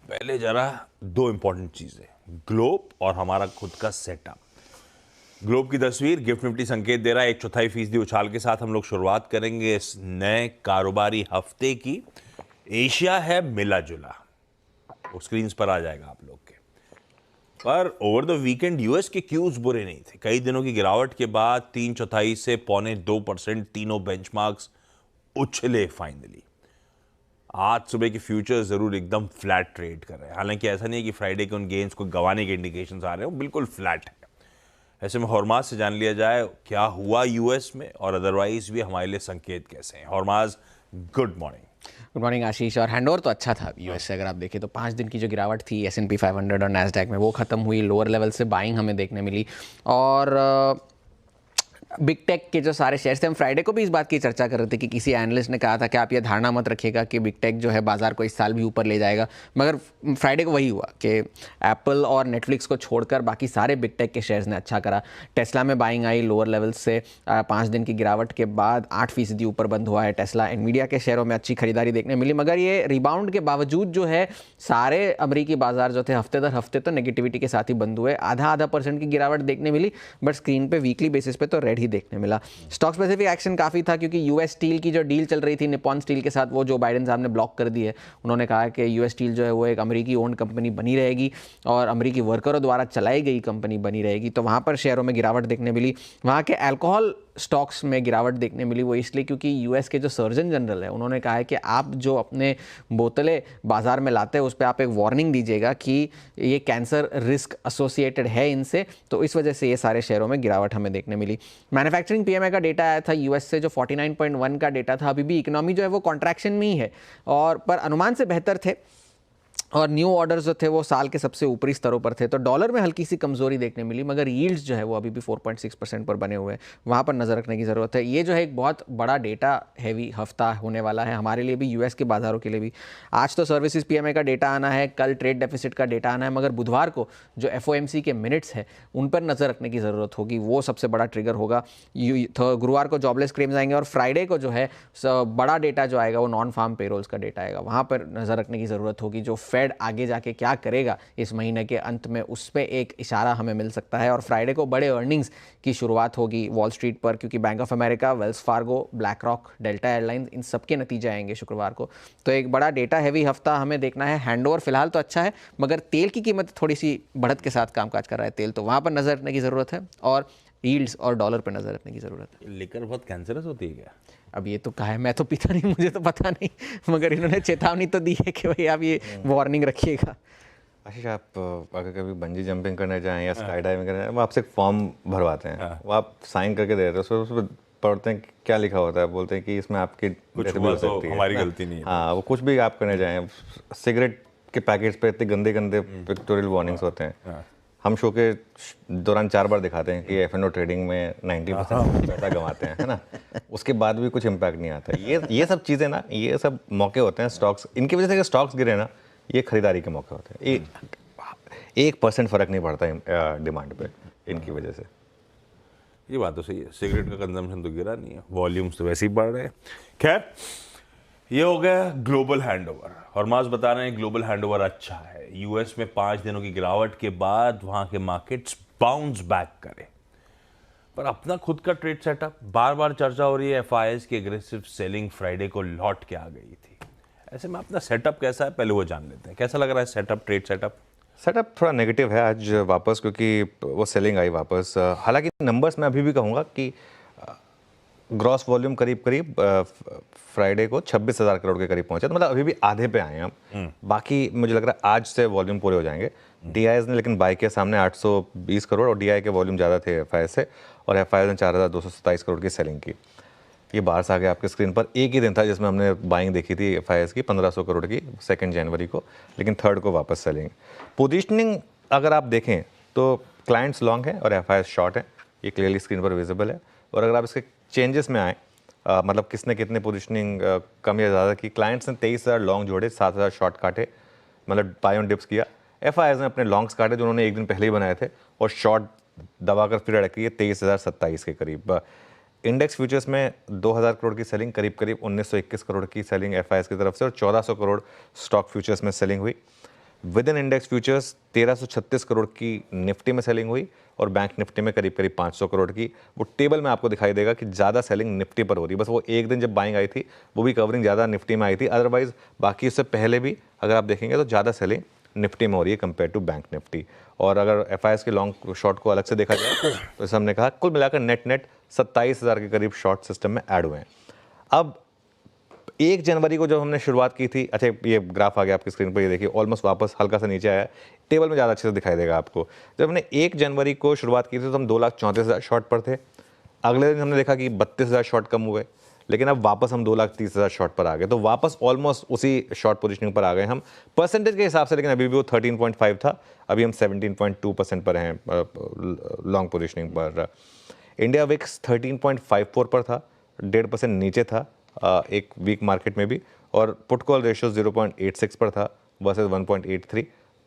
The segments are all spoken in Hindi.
पहले जरा दो इंपॉर्टेंट चीजें, ग्लोब और हमारा खुद का सेटअप। ग्लोब की तस्वीर गिफ्ट निफ्टी संकेत दे रहा है 1/4% उछाल के साथ हम लोग शुरुआत करेंगे इस नए कारोबारी हफ्ते की। एशिया है मिला जुला, वो स्क्रीन पर आ जाएगा आप लोग के। पर ओवर द वीकेंड यूएस के क्यूज बुरे नहीं थे। कई दिनों की गिरावट के बाद 3/4 से 0.25% तीनों बेंचमार्क्स उछले फाइनली। आज सुबह के फ्यूचर्स जरूर एकदम फ्लैट ट्रेड कर रहे हैं। हालांकि ऐसा नहीं है कि फ्राइडे के उन गेंस को गंवाने के इंडिकेशंस आ रहे हैं, बिल्कुल फ्लैट है। ऐसे में हॉर्माज से जान लिया जाए क्या हुआ यूएस में और अदरवाइज भी हमारे लिए संकेत कैसे हैं। हॉर्माज, गुड मॉर्निंग। गुड मॉर्निंग आशीष। और हैंडओवर तो अच्छा था यूएस से। अगर आप देखें तो 5 दिन की जो गिरावट थी S&P 500 और नैस्डैक में, वो खत्म हुई। लोअर लेवल से बाइंग हमें देखने मिली। और बिग टेक के जो सारे शेयर्स थे, हम फ्राइडे को भी इस बात की चर्चा कर रहे थे कि किसी एनालिस्ट ने कहा था कि आप ये धारणा मत रखिएगा कि बिग टेक जो है बाजार को इस साल भी ऊपर ले जाएगा। मगर फ्राइडे को वही हुआ कि एप्पल और नेटफ्लिक्स को छोड़कर बाकी सारे बिग टेक के शेयर्स ने अच्छा करा। टेस्ला में बाइंग आई लोअर लेवल से। 5 दिन की गिरावट के बाद 8% ऊपर बंद हुआ है टेस्ला। एनवीडिया के शेयरों में अच्छी खरीदारी देखने मिली। मगर ये रिबाउंड के बावजूद जो है सारे अमरीकी बाजार जो थे हफ्ते दर हफ्ते तो नेगेटिविटी के साथ ही बंद हुए। आधा % की गिरावट देखने मिली, बट स्क्रीन पे वीकली बेसिस पे तो रेड ही देखने मिला। स्टॉक स्पेसिफिक एक्शन काफी था क्योंकि यूएस स्टील की जो डील चल रही थी निप्पॉन स्टील के साथ, वो जो बाइडेन साहब ने ब्लॉक कर दी है। उन्होंने कहा कि यूएस स्टील जो है वो एक अमेरिकी ओन्ड कंपनी बनी रहेगी और अमेरिकी वर्करों द्वारा चलाई गई कंपनी बनी रहेगी। तो वहां पर शेयरों में गिरावट देखने मिली। वहां के अल्कोहल स्टॉक्स में गिरावट देखने मिली, वो इसलिए क्योंकि यूएस के जो सर्जन जनरल है उन्होंने कहा है कि आप जो अपने बोतलें बाजार में लाते हैं उस पर आप एक वार्निंग दीजिएगा कि ये कैंसर रिस्क एसोसिएटेड है इनसे। तो इस वजह से ये सारे शेयरों में गिरावट हमें देखने मिली। मैन्युफैक्चरिंग पीएमआई का डेटा आया था यूएस से, जो 49.1 का डेटा था। अभी भी इकोनॉमी जो है वो कॉन्ट्रैक्शन में ही है, और पर अनुमान से बेहतर थे। और न्यू ऑर्डर्स जो थे वो साल के सबसे ऊपरी स्तरों पर थे। तो डॉलर में हल्की सी कमजोरी देखने मिली, मगर यील्ड्स जो है वो अभी भी 4.6% पर बने हुए हैं। वहाँ पर नज़र रखने की ज़रूरत है। ये जो है एक बहुत बड़ा डेटा हैवी हफ्ता होने वाला है हमारे लिए भी, यूएस के बाजारों के लिए भी। आज तो सर्विसेज पीएमआई का डेटा आना है, कल ट्रेड डेफिसिट का डेटा आना है, मगर बुधवार को जो एफओएमसी के मिनट्स है उन पर नज़र रखने की ज़रूरत होगी। वो सबसे बड़ा ट्रिगर होगा। गुरुवार को जॉबलेस क्लेम्स आएंगे और फ्राइडे को जो है बड़ा डेटा जो आएगा वो नॉन फार्म पेरोल्स का डेटा आएगा। वहाँ पर नज़र रखने की ज़रूरत होगी। जो फेड आगे जाके क्या करेगा इस महीने के अंत में, उस पर एक इशारा हमें मिल सकता है। और फ्राइडे को बड़े अर्निंग्स की शुरुआत होगी वॉल स्ट्रीट पर, क्योंकि Bank of America, Wells Fargo, BlackRock, Delta Airlines, इन सब के नतीजे आएंगे शुक्रवार को। तो एक बड़ा डेटा हैवी हफ्ता हमें देखना है। हैंडओवर फिलहाल तो अच्छा है, मगर तेल की कीमत थोड़ी सी बढ़त के साथ कामकाज कर रहा है तेल, तो वहाँ पर नज़र रखने की ज़रूरत है। और यील्ड्स और डॉलर पर नज़र रखने की ज़रूरत है। लिकर बहुत कैंसरस होती है क्या? अब ये तो कहा है, मैं तो पीता नहीं, मुझे तो पता नहीं, मगर इन्होंने चेतावनी तो दी है कि भाई आप ये वार्निंग रखिएगा। आशीष, आप अगर कभी बंजी जंपिंग करने जाएं या स्काई डाइविंग करने जाएं, वो आपसे एक फॉर्म भरवाते हैं। वो आप साइन करके दे देते हैं, उस पर पढ़ते हैं क्या लिखा होता है, बोलते हैं कि इसमें आपकी कुछ डेथ भी हुआ हो तो सकती है, हमारी गलती नहीं है। हाँ, वो कुछ भी आप करने जाएं। सिगरेट के पैकेट्स पे इतने गंदे गंदे पिक्टोरियल वार्निंग्स होते हैं। हम शो के दौरान 4 बार दिखाते हैं कि एफ&ओ ट्रेडिंग में 90% पैसा गंवाते हैं, है ना। उसके बाद भी कुछ इम्पैक्ट नहीं आता। ये सब चीज़ें ना, ये सब मौके होते हैं स्टॉक्स, इनकी वजह से स्टॉक्स गिरे ना, ये खरीदारी के मौके होते हैं। 1% फर्क नहीं पड़ता डिमांड पे इनकी वजह से। ये बात तो सही है, सिगरेट का कंजम्पशन तो गिरा नहीं है, वॉल्यूम्स तो वैसे ही बढ़ रहे हैं। खैर, ये हो गया ग्लोबल हैंडओवर। हॉर्माज बता रहे हैं ग्लोबल हैंडओवर अच्छा है। यूएस में 5 दिनों की गिरावट के बाद वहां के मार्केट्स बाउंस बैक करे। पर अपना खुद का ट्रेड सेटअप, बार बार चर्चा हो रही है एफआईएस की एग्रेसिव सेलिंग फ्राइडे को लौट के आ गई थी। ऐसे में अपना सेटअप कैसा है पहले वो जान लेते हैं। कैसा लग रहा है सेटअप, ट्रेड सेटअप? सेटअप थोड़ा नेगेटिव है आज वापस, क्योंकि वो सेलिंग आई वापस। हालांकि नंबर्स मैं अभी भी कहूँगा कि ग्रॉस वॉल्यूम करीब करीब फ्राइडे को 26,000 करोड़ के करीब पहुंचे, तो मतलब अभी भी आधे पे आए हैं हम। बाकी मुझे लग रहा है आज से वॉल्यूम पूरे हो जाएंगे। डीआईएस ने लेकिन बाई के सामने 820 करोड़ और डीआई के वॉल्यूम ज़्यादा थे एफआईएस से, और एफआईएस ने 4,227 करोड़ की सेलिंग की। ये बाहर से आ गया आपके स्क्रीन पर। एक ही दिन था जिसमें हमने बाइंग देखी थी एफआईएस की 1500 करोड़ की 2 जनवरी को, लेकिन 3rd को वापस सेलिंग। पोजीशनिंग अगर आप देखें तो क्लाइंट्स लॉन्ग है और एफआईएस शॉर्ट है, ये क्लियरली स्क्रीन पर विजिबल है। और अगर आप इसके चेंजेस में आए, मतलब किसने कितने पोजीशनिंग कम या ज़्यादा की, क्लाइंट्स ने 23,000 लॉन्ग जोड़े, 7,000 शॉर्ट काटे, मतलब बाय ऑन डिप्स किया। एफआईएस ने अपने लॉन्ग्स काटे जो उन्होंने एक दिन पहले ही बनाए थे, और शॉर्ट दबाकर फिर अड़की है 23,027 के करीब। इंडेक्स फ्यूचर्स में 2,000 करोड़ की सेलिंग, करीब करीब 1,921 करोड़ की सेलिंग एफआईएस की तरफ से, और 1,400 करोड़ स्टॉक फ्यूचर्स में सेलिंग हुई। With in index futures 1336 crore की निफ्टी में सेलिंग हुई और बैंक निफ्टी में करीब करीब 500 करोड़ की। वो टेबल में आपको दिखाई देगा कि ज़्यादा सेलिंग निफ्टी पर हो रही है। बस वो एक दिन जब बाइंग आई थी वो भी कवरिंग ज़्यादा निफ्टी में आई थी, अदरवाइज बाकी उससे पहले भी अगर आप देखेंगे तो ज़्यादा सेलिंग निफ्टी में हो रही है कंपेयर टू बैंक निफ्टी। और अगर एफआईएस के लॉन्ग शॉर्ट को अलग से देखा जाए तो जैसे हमने कहा कुल मिलाकर नेट 27,000 के करीब शॉर्ट सिस्टम में ऐड हुए हैं। अब 1 जनवरी को जब हमने शुरुआत की थी, अच्छा ये ग्राफ आ गया आपकी स्क्रीन पर, ये देखिए ऑलमोस्ट वापस हल्का सा नीचे आया, टेबल में ज़्यादा अच्छे से दिखाई देगा आपको। जब हमने 1 जनवरी को शुरुआत की थी तो हम 2,34,000 शॉर्ट पर थे। अगले दिन हमने देखा कि 32,000 शॉर्ट कम हुए, लेकिन अब वापस हम 2,30,000 शॉर्ट पर आ गए, तो वापस ऑलमोस्ट उसी शॉर्ट पोजीशनिंग पर आ गए हम परसेंटेज के हिसाब से। लेकिन अभी भी वो 13.5 था, अभी हम 17.2% पर हैं लॉन्ग पोजीशनिंग पर। इंडिया विक्स 13.54 पर था, 1.5% नीचे था एक वीक मार्केट में भी, और पुट कॉल रेशियो 0.86 पर था वर्सेस 1.83,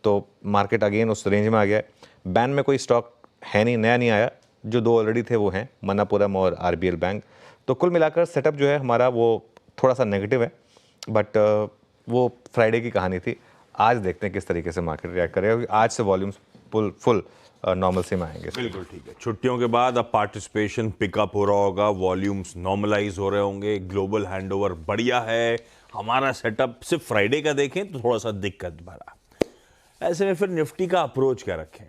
तो मार्केट अगेन उस रेंज में आ गया है। बैन में कोई स्टॉक है नहीं, नया नहीं आया, जो 2 ऑलरेडी थे वो हैं मनापुरम और आरबीएल बैंक। तो कुल मिलाकर सेटअप जो है हमारा वो थोड़ा सा नेगेटिव है, बट वो फ्राइडे की कहानी थी। आज देखते हैं किस तरीके से मार्केट रिएक्ट करेगा, क्योंकि आज से वॉल्यूम्स फुल नॉर्मल से में आएंगे। बिल्कुल ठीक है। छुट्टियों के बाद अब पार्टिसिपेशन पिकअप हो रहा होगा, वॉल्यूम्स नॉर्मलाइज हो रहे होंगे, ग्लोबल हैंडओवर बढ़िया है। हमारा सेटअप सिर्फ फ्राइडे का देखें तो थोड़ा सा दिक्कत भरा। ऐसे में फिर निफ्टी का अप्रोच क्या रखें?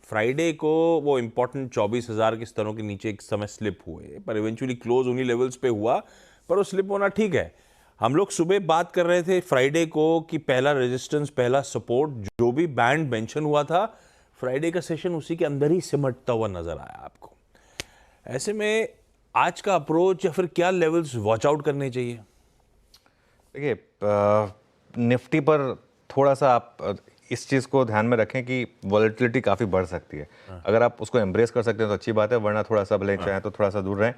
फ्राइडे को वो इंपॉर्टेंट 24,000 के स्तरों के नीचे एक समय स्लिप हुए, पर इवेंचुअली क्लोज उन्हीं लेवल्स पे हुआ, पर वो स्लिप होना ठीक है। हम लोग सुबह बात कर रहे थे फ्राइडे को कि पहला रेजिस्टेंस, पहला सपोर्ट, जो भी बैंड मेंशन हुआ था, फ्राइडे का सेशन उसी के अंदर ही सिमटता हुआ नजर आया आपको। ऐसे में आज का अप्रोच या फिर क्या लेवल्स वॉच आउट करने चाहिए? देखिए निफ्टी पर थोड़ा सा आप इस चीज़ को ध्यान में रखें कि वॉलेटिलिटी काफ़ी बढ़ सकती है। अगर आप उसको एम्ब्रेस कर सकते हैं तो अच्छी बात है, वरना थोड़ा सा भले चाहें तो थोड़ा सा दूर रहें।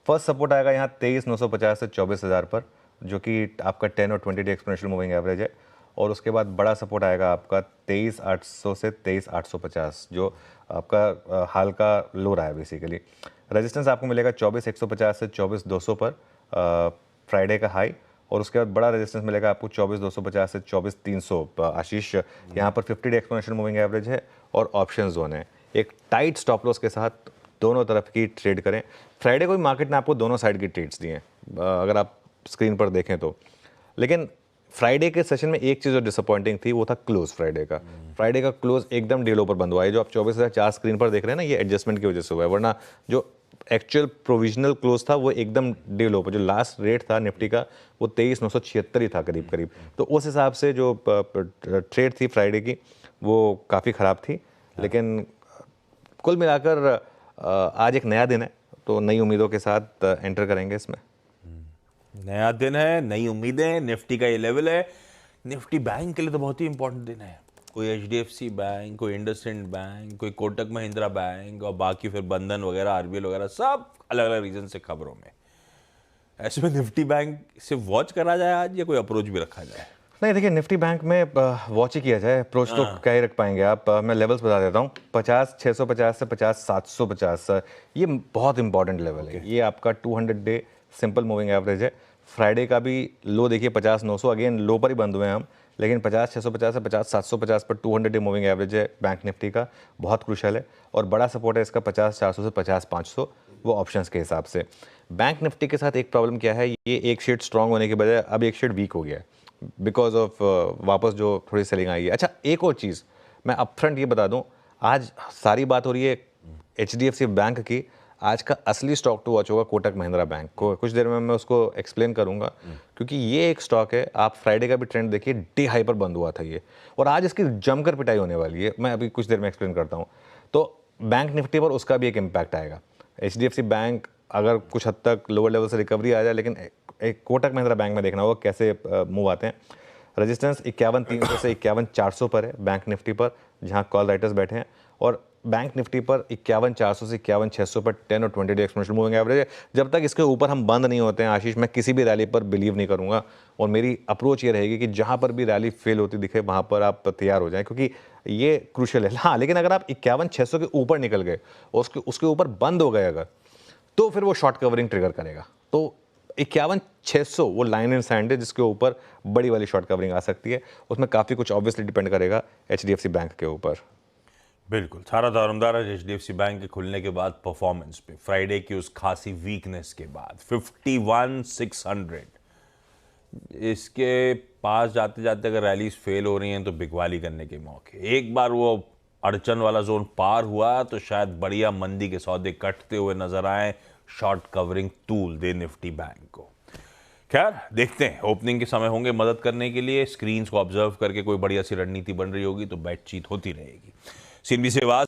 फर्स्ट सपोर्ट आएगा यहाँ 23,950 से 24,000 पर, जो कि आपका 10 और 20 डे एक्सपोनेंशियल मूविंग एवरेज है। और उसके बाद बड़ा सपोर्ट आएगा आपका 23,800 से 23,850, जो आपका हाल का लो रहा है बेसिकली। रेजिस्टेंस आपको मिलेगा 24,150 से 24,200 पर फ्राइडे का हाई, और उसके बाद बड़ा रेजिस्टेंस मिलेगा आपको 24,250 से 24,300। आशीष, यहाँ पर 50 डे एक्सपोनेंशियल मूविंग एवरेज है और ऑप्शन जोन है। एक टाइट स्टॉप लॉस के साथ दोनों तरफ की ट्रेड करें। फ्राइडे को भी मार्केट ने आपको दोनों साइड की ट्रेड्स दी हैं, अगर आप स्क्रीन पर देखें तो। लेकिन फ्राइडे के सेशन में एक चीज़ जो डिसअपॉइंटिंग थी वो था क्लोज फ्राइडे का। फ्राइडे का क्लोज एकदम डे लो पर बंद हुआ है। जो आप 24,004 स्क्रीन पर देख रहे हैं ना, ये एडजस्टमेंट की वजह से हुआ है, वरना जो एक्चुअल प्रोविजनल क्लोज था वो एकदम डे लो पर, जो लास्ट रेट था निफ्टी का वो 23,976 ही था करीब करीब। तो उस हिसाब से जो ट्रेड थी फ्राइडे की वो काफ़ी ख़राब थी। लेकिन कुल मिलाकर आज एक नया दिन है, तो नई उम्मीदों के साथ एंटर करेंगे इसमें। नया दिन है, नई उम्मीदें, निफ्टी का ये लेवल है। निफ्टी बैंक के लिए तो बहुत ही इंपॉर्टेंट दिन है। कोई एचडीएफसी बैंक, कोई इंडसइंड बैंक, कोई कोटक महिंद्रा बैंक, और बाकी फिर बंधन वगैरह, आरबीएल वगैरह, सब अलग अलग रीजन से खबरों में। ऐसे में निफ्टी बैंक से वॉच करा जाए आज, या कोई अप्रोच भी रखा जाए? नहीं, देखिए निफ्टी बैंक में वॉच ही किया जाए, अप्रोच तो क्या ही रख पाएंगे आप। मैं लेवल्स बता देता हूँ। 50,650 से 50,750, ये बहुत इंपॉर्टेंट लेवल है। ये आपका 200 डे सिंपल मूविंग एवरेज है। फ्राइडे का भी लो देखिए 50,900, अगेन लो पर ही बंद हुए हैं हम, लेकिन 50,650 से 50,750 पर 200 डे मूविंग एवरेज है बैंक निफ्टी का, बहुत क्रूशल है। और बड़ा सपोर्ट है इसका 50,400 से 50,500, वो ऑप्शंस के हिसाब से। बैंक निफ्टी के साथ एक प्रॉब्लम क्या है, ये एक शेड स्ट्रांग होने के बजाय अब एक शेड वीक हो गया है बिकॉज ऑफ वापस जो थोड़ी सेलिंग आई है। अच्छा, एक और चीज़ मैं अपफ्रंट ये बता दूं, आज सारी बात हो रही है एचडीएफसी बैंक की, आज का असली स्टॉक टू वॉच होगा कोटक महिंद्रा बैंक को। कुछ देर में मैं उसको एक्सप्लेन करूंगा, क्योंकि ये एक स्टॉक है। आप फ्राइडे का भी ट्रेंड देखिए, डे हाई पर बंद हुआ था ये, और आज इसकी जमकर पिटाई होने वाली है। मैं अभी कुछ देर में एक्सप्लेन करता हूँ। तो बैंक निफ्टी पर उसका भी एक इम्पैक्ट आएगा। एचडीएफसी बैंक अगर कुछ हद तक लोअर लेवल से रिकवरी आ जाए, लेकिन एक कोटक महिंद्रा बैंक में देखना होगा कैसे मूव आते हैं। रेजिस्टेंस 51,300 से 51,400 पर है बैंक निफ्टी पर, जहां कॉल राइटर्स बैठे हैं, और बैंक निफ्टी पर 51,400 से 51,600 पर 10 और 20 डे एक्सपोनेंशियल मूविंग एवरेज है। जब तक इसके ऊपर हम बंद नहीं होते हैं आशीष, मैं किसी भी रैली पर बिलीव नहीं करूंगा, और मेरी अप्रोच ये रहेगी कि जहां पर भी रैली फेल होती दिखे वहां पर आप तैयार हो जाएं, क्योंकि ये क्रूशल है। हाँ, लेकिन अगर आप 51,600 के ऊपर निकल गए और उसके ऊपर बंद हो गए अगर, तो फिर वो शॉर्ट कवरिंग ट्रिगर करेगा। तो 51,600 वो लाइन इन सैंड है जिसके ऊपर बड़ी वाली शॉर्ट कवरिंग आ सकती है। उसमें काफ़ी कुछ ऑब्वियसली डिपेंड करेगा HDFC बैंक के ऊपर। बिल्कुल, सारा दारोमदार है HDFC बैंक के खुलने के बाद परफॉर्मेंस पे, फ्राइडे की उस खासी वीकनेस के बाद 51,600 इसके पास जाते जाते अगर रैलीज फेल हो रही हैं तो बिकवाली करने के मौके। एक बार वो अड़चन वाला जोन पार हुआ तो शायद बढ़िया मंदी के सौदे कटते हुए नजर आए, शॉर्ट कवरिंग टूल दे निफ्टी बैंक को। खैर देखते हैं, ओपनिंग के समय होंगे मदद करने के लिए, स्क्रीन्स को ऑब्जर्व करके कोई बढ़िया सी रणनीति बन रही होगी तो बातचीत होती रहेगी। CNBC आवाज